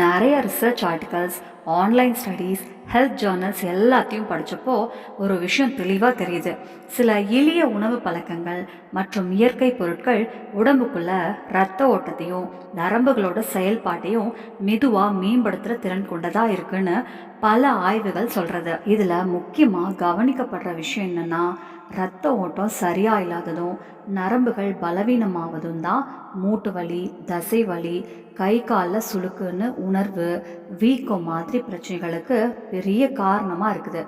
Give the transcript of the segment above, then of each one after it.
நிறைய research articles, online studies, health journals எல்லாத்தையும் படித்தப்போ ஒரு விஷயம் தெளிவாக தெரியுது. சில எளிய உணவு பழக்கங்கள் மற்றும் இயற்கை பொருட்கள் உடம்புக்குள்ள ரத்த ஓட்டத்தையும் நரம்புகளோட செயல்பாட்டையும் மெதுவாக மேம்படுத்துகிற திறன் கொண்டதாக இருக்குன்னு பல ஆய்வுகள் சொல்கிறது. இதில் முக்கியமாக கவனிக்கப்படுற விஷயம் என்னென்னா, ரத்த ஓட்டம் சரியாக இல்லாததும் நரம்புகள் பலவீனமாவதும் தான் மூட்டு வலி, தசை வலி, கை காலில் சுளுக்குன்னு உணர்வு, வீக்கம் மாதிரி பிரச்சனைகளுக்கு பெரிய காரணமாக இருக்குது.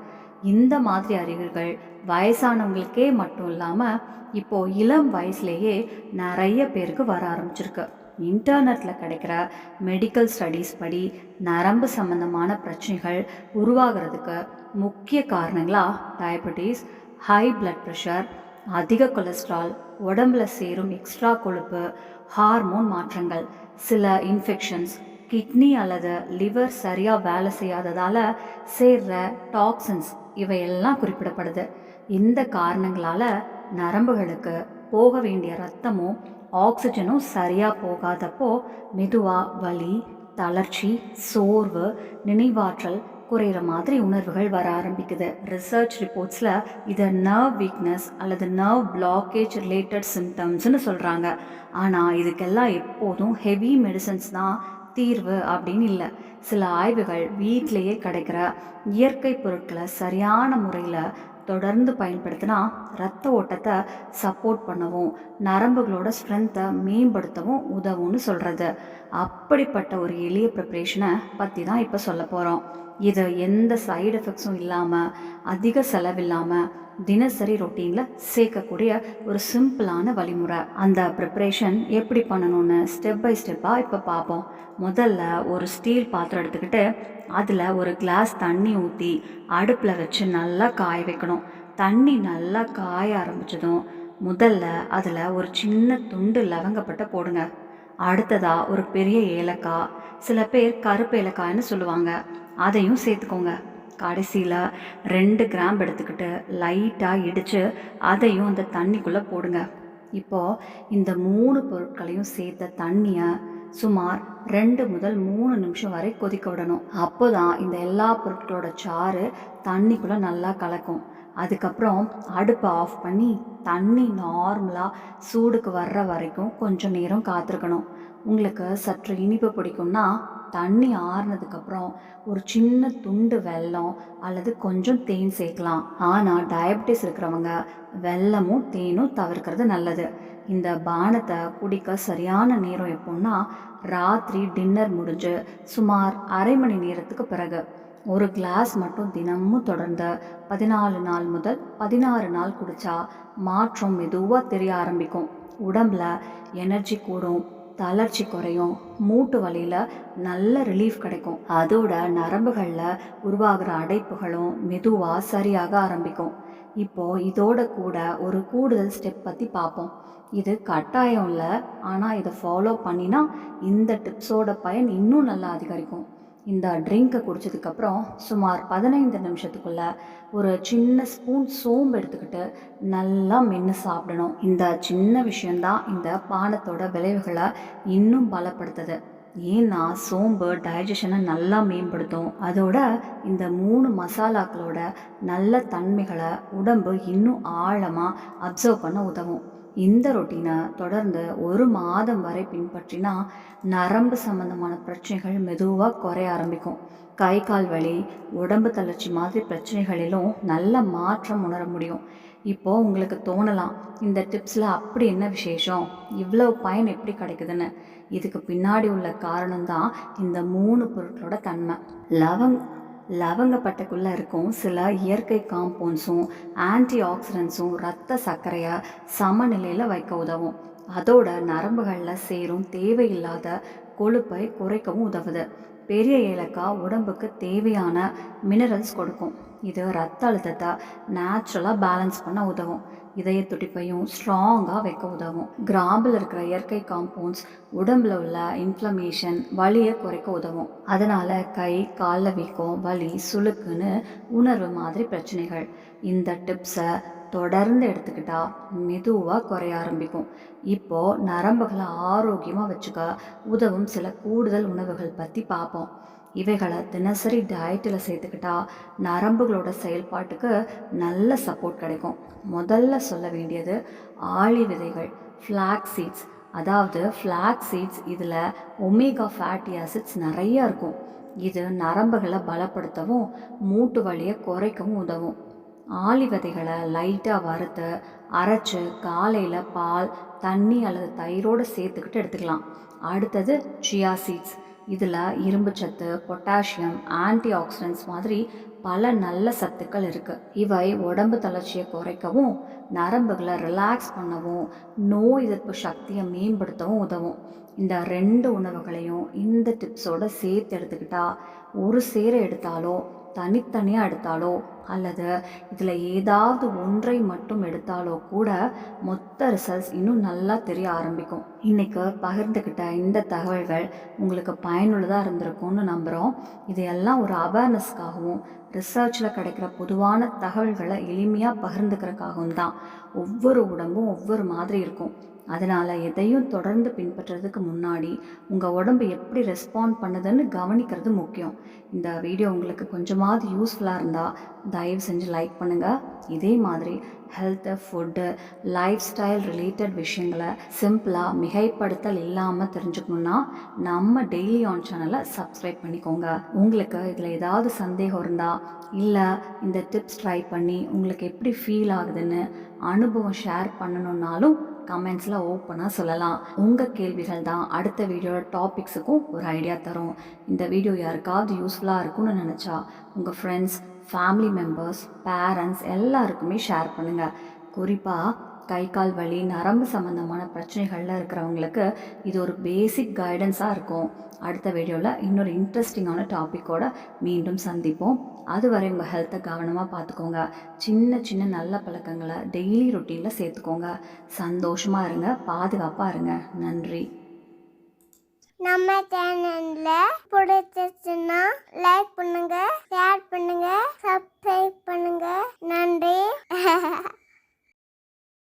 இந்த மாதிரி அறிகுறிகள் வயசானவங்களுக்கே மட்டும் இல்லாமல் இப்போது இளம் வயசுலேயே நிறைய பேருக்கு வர ஆரம்பிச்சிருக்கு. இன்டர்நெட்டில் கிடைக்கிற மெடிக்கல் ஸ்டடீஸ் படி நரம்பு சம்பந்தமான பிரச்சனைகள் உருவாகிறதுக்கு முக்கிய காரணங்களாக டயபெட்டிஸ், ஹை பிளட் ப்ரெஷர், அதிக கொலஸ்ட்ரால், உடம்புல சேரும் எக்ஸ்ட்ரா கொழுப்பு, ஹார்மோன் மாற்றங்கள், சில இன்ஃபெக்ஷன்ஸ், கிட்னி அல்லது லிவர் சரியாக வேலை செய்யாததால் சேர்ற டாக்ஸின்ஸ் இவையெல்லாம் குறிப்பிடப்படுது. இந்த காரணங்களால் நரம்புகளுக்கு போக வேண்டிய ரத்தமும் ஆக்சிஜனும் சரியாக போகாதப்போ மெதுவாக வலி, தளர்ச்சி, சோர்வு, நினைவாற்றல் குறையிற மாதிரி உணர்வுகள் வர ஆரம்பிக்குது. ரிசர்ச் ரிப்போர்ட்ஸில் இதை நர்வ் வீக்னஸ் அல்லது நர்வ் பிளாக்கேஜ் ரிலேட்டட் சிம்டம்ஸ்னு சொல்கிறாங்க. ஆனால் இதுக்கெல்லாம் எப்போதும் ஹெவி மெடிசன்ஸ் தான் தீர்வு அப்படின்னு இல்லை. சில ஆய்வுகள் வீட்டிலேயே கிடைக்கிற இயற்கை பொருட்களை சரியான முறையில் தொடர்ந்து பயன்படுத்தினா ரத்த ஓட்டத்தை சப்போர்ட் பண்ணவும் நரம்புகளோட ஸ்ட்ரென்த்தை மேம்படுத்தவும் உதவும்னு சொல்கிறது. அப்படிப்பட்ட ஒரு எளிய ப்ரிப்ரேஷனை பற்றி தான் இப்போ சொல்ல போகிறோம். இது எந்த சைடு எஃபெக்ட்ஸும் இல்லாமல், அதிக செலவில்லாமல், தினசரி ரொட்டீனில் சேர்க்கக்கூடிய ஒரு சிம்பிளான வழிமுறை. அந்த ப்ரிப்ரேஷன் எப்படி பண்ணணும்னு ஸ்டெப் பை ஸ்டெப்பாக இப்போ பார்ப்போம். முதல்ல ஒரு ஸ்டீல் பாத்திரம் எடுத்துக்கிட்டு அதில் ஒரு கிளாஸ் தண்ணி ஊற்றி அடுப்பில் வச்சு நல்லா காய வைக்கணும். தண்ணி நல்லா காய ஆரம்பித்ததும் முதல்ல அதில் ஒரு சின்ன துண்டு லவங்கப்பட்டை போடுங்க. அடுத்ததாக ஒரு பெரிய ஏலக்காய், சில பேர் கருப்பு ஏலக்காய்னு சொல்லுவாங்க, அதையும் சேர்த்துக்கோங்க. கடைசியில் 2 கிராம்பு எடுத்துக்கிட்டு லைட்டாக இடித்து அதையும் அந்த தண்ணிக்குள்ளே போடுங்க. இப்போது இந்த 3 பொருட்களையும் சேர்த்த தண்ணியை சுமார் 2 முதல் 3 நிமிஷம் வரை கொதிக்க விடணும். அப்போ தான் இந்த எல்லா பொருட்களோட சாறு தண்ணிக்குள்ளே நல்லா கலக்கும். அதுக்கப்புறம் அடுப்பை ஆஃப் பண்ணி தண்ணி நார்மலாக சூடுக்கு வர்ற வரைக்கும் கொஞ்சம் நேரம் காத்திருக்கணும். உங்களுக்கு சற்று இனிப்பு பிடிக்கும்னா தண்ணி ஆறுனதுக்கப்புறம் ஒரு சின்ன துண்டு வெல்லம் அல்லது கொஞ்சம் தேன் சேர்க்கலாம். ஆனால் டயபெட்டிஸ் இருக்கிறவங்க வெல்லமும் தேனும் தவிர்க்கிறது நல்லது. இந்த பானத்தை குடிக்க சரியான நேரம் எப்போன்னா ராத்திரி டின்னர் முடிஞ்சு சுமார் அரை மணி நேரத்துக்கு பிறகு. ஒரு கிளாஸ் மட்டும் தினமும் தொடர்ந்து 14 நாள் முதல் 16 நாள் குடித்தா மாற்றம் மெதுவாக தெரிய ஆரம்பிக்கும். உடம்புல எனர்ஜி கூடும், தளர்ச்சி குறையும், மூட்டு வலியில் நல்ல ரிலீஃப் கிடைக்கும். அதோட நரம்புகளில் உருவாகிற அடைப்புகளும் மெதுவாக சரியாக ஆரம்பிக்கும். இப்போது இதோட கூட ஒரு கூடுதல் ஸ்டெப் பற்றி பார்ப்போம். இது கட்டாயம் இல்லை, ஆனால் இதை ஃபாலோ பண்ணினா இந்த டிப்ஸோட பயன் இன்னும் நல்லா அதிகரிக்கும். இந்த ட்ரிங்கை குடித்ததுக்கப்புறம் சுமார் 15 நிமிஷத்துக்குள்ளே ஒரு சின்ன ஸ்பூன் சோம்பு எடுத்துக்கிட்டு நல்லா மென்று சாப்பிடணும். இந்த சின்ன விஷயந்தான் இந்த பானத்தோட விளைவுகளை இன்னும் பலப்படுத்துது. ஏன்னா சோம்பு டைஜஷனை நல்லா மேம்படுத்தும். அதோட இந்த 3 மசாலாக்களோட நல்ல தன்மைகளை உடம்பு இன்னும் ஆழமாக அப்சர்வ் பண்ண உதவும். இந்த ரொட்டீனை தொடர்ந்து 1 மாதம் வரை பின்பற்றினா நரம்பு சம்பந்தமான பிரச்சனைகள் மெதுவாக குறைய ஆரம்பிக்கும். கை கால் வலி, உடம்பு தளர்ச்சி மாதிரி பிரச்சனைகளிலும் நல்ல மாற்றம் உணர முடியும். இப்போது உங்களுக்கு தோணலாம், இந்த டிப்ஸில் அப்படி என்ன விசேஷம், இவ்வளவு பயன் எப்படி கிடைக்குதுன்னு. இதுக்கு பின்னாடி உள்ள காரணம்தான் இந்த 3 பொருட்களோட தன்மை. லவங்கப்பட்டைக்குள்ளே இருக்கும் சில இயற்கை காம்பவுண்ட்ஸும் ஆன்டி ஆக்சிடென்ட்ஸும் இரத்த சர்க்கரையை சமநிலையில் வைக்க உதவும். அதோட நரம்புகளில் சேரும் தேவையில்லாத கொழுப்பை குறைக்கவும் உதவுது. பெரிய ஏலக்காய் உடம்புக்கு தேவையான மினரல்ஸ் கொடுக்கும். இது ரத்த அழுத்தத்தை நேச்சுரலாக பேலன்ஸ் பண்ண உதவும். இதய துடிப்பையும் ஸ்ட்ராங்காக வைக்க உதவும். கிராம்பில் இருக்கிற இயற்கை காம்பவுண்ட்ஸ் உடம்புல உள்ள இன்ஃப்ளமேஷன், வலியை குறைக்க உதவும். அதனால் கை காலில் வீக்கம், வலி, சுளுக்குன்னு உணர்வு மாதிரி பிரச்சனைகள். இந்த டிப்ஸை தொடர்ந்து எடுத்துக்கிட்டா மெதுவாக குறைய ஆரம்பிக்கும். இப்போது நரம்புகளை ஆரோக்கியமாக வச்சுக்க உதவும் சில கூடுதல் உணவுகள் பற்றி பார்ப்போம். இவைகளை தினசரி டயட்டில் சேர்த்துக்கிட்டா நரம்புகளோட செயல்பாட்டுக்கு நல்ல சப்போர்ட் கிடைக்கும். முதல்ல சொல்ல வேண்டியது ஆளி விதைகள், ஃப்ளாக் சீட்ஸ். அதாவது ஃப்ளாக் சீட்ஸ் இதில் ஒமேகா ஃபேட்டி ஆசிட்ஸ் நிறையா இருக்கும். இது நரம்புகளை பலப்படுத்தவும் மூட்டு வலியை குறைக்கவும் உதவும். ஆளி விதைகளை லைட்டாக வறுத்து அரைச்சி காலையில் பால், தண்ணி அல்லது தயிரோடு சேர்த்துக்கிட்டு எடுத்துக்கலாம். அடுத்தது சியா சீட்ஸ். இதில் இரும்புச்சத்து, பொட்டாசியம், ஆன்டி ஆக்சிடென்ட்ஸ் மாதிரி பல நல்ல சத்துக்கள் இருக்குது. இவை உடம்பு தளர்ச்சியை குறைக்கவும், நரம்புகளை ரிலாக்ஸ் பண்ணவும், நோய் எதிர்ப்பு சக்தியை மேம்படுத்தவும் உதவும். இந்த 2 உணவுகளையும் இந்த டிப்ஸோடு சேர்த்து எடுத்துக்கிட்டா, ஒரு சேர எடுத்தாலோ தனித்தனியாக எடுத்தாலோ அல்லது இதில் ஏதாவது ஒன்றை மட்டும் எடுத்தாலோ கூட மொத்த ரிசல்ட்ஸ் இன்னும் நல்லா தெரிய ஆரம்பிக்கும். இன்றைக்கி பகிர்ந்துக்கிட்ட இந்த தகவல்கள் உங்களுக்கு பயனுள்ளதாக இருந்திருக்கும்னு நம்புகிறோம். இதையெல்லாம் ஒரு அவேர்னஸ்க்காகவும் ரிசர்ச்சில் கிடைக்கிற பொதுவான தகவல்களை எளிமையாக பகிர்ந்துக்கிறதுக்காகவும் தான். ஒவ்வொரு உடம்பும் ஒவ்வொரு மாதிரி இருக்கும். அதனால் எதையும் தொடர்ந்து பின்பற்றுறதுக்கு முன்னாடி உங்கள் உடம்பு எப்படி ரெஸ்பாண்ட் பண்ணுதுன்னு கவனிக்கிறது முக்கியம். இந்த வீடியோ உங்களுக்கு கொஞ்சமாவது யூஸ்ஃபுல்லாக இருந்தால் தயவு செஞ்சு லைக் பண்ணுங்கள். இதே மாதிரி health, food, life style related விஷயங்களை சிம்பிளாக மிகைப்படுத்தல் இல்லாமல் தெரிஞ்சுக்கணுன்னா நம்ம டெய்லி ஆன் சேனலை சப்ஸ்கிரைப் பண்ணிக்கோங்க. உங்களுக்கு இதில் ஏதாவது சந்தேகம் இருந்தால் இல்லை இந்த டிப்ஸ் ட்ரை பண்ணி உங்களுக்கு எப்படி ஃபீல் ஆகுதுன்னு அனுபவம் ஷேர் பண்ணணுன்னாலும் கமெண்ட்ஸில் ஓப்பனாக சொல்லலாம். உங்கள் கேள்விகள் தான் அடுத்த வீடியோட டாபிக்ஸுக்கும் ஒரு ஐடியா தரும். இந்த வீடியோ யாருக்காவது யூஸ்ஃபுல்லாக இருக்கும்னு நினச்சா உங்கள் ஃப்ரெண்ட்ஸ், ஃபேமிலி மெம்பர்ஸ், பேரண்ட்ஸ் எல்லாருக்குமே ஷேர் பண்ணுங்கள். குறிப்பாக கை கால் வலி, நரம்பு சம்மந்தமான பிரச்சனைகளில் இருக்கிறவங்களுக்கு இது ஒரு பேசிக் கைடன்ஸாக இருக்கும். அடுத்த வீடியோவில் இன்னொரு இன்ட்ரெஸ்டிங்கான டாப்பிக்கோட மீண்டும் சந்திப்போம். அதுவரை உங்கள் ஹெல்த்தை கவனமாக பார்த்துக்கோங்க. சின்ன சின்ன நல்ல பழக்கங்களை டெய்லி ரொட்டீனில் சேர்த்துக்கோங்க. சந்தோஷமாக இருங்க, பாதுகாப்பாக இருங்க. நன்றி. நம்ம சேனல்ல பிடிச்சிச்சுன்னா லைக் பண்ணுங்க, ஷேர் பண்ணுங்க,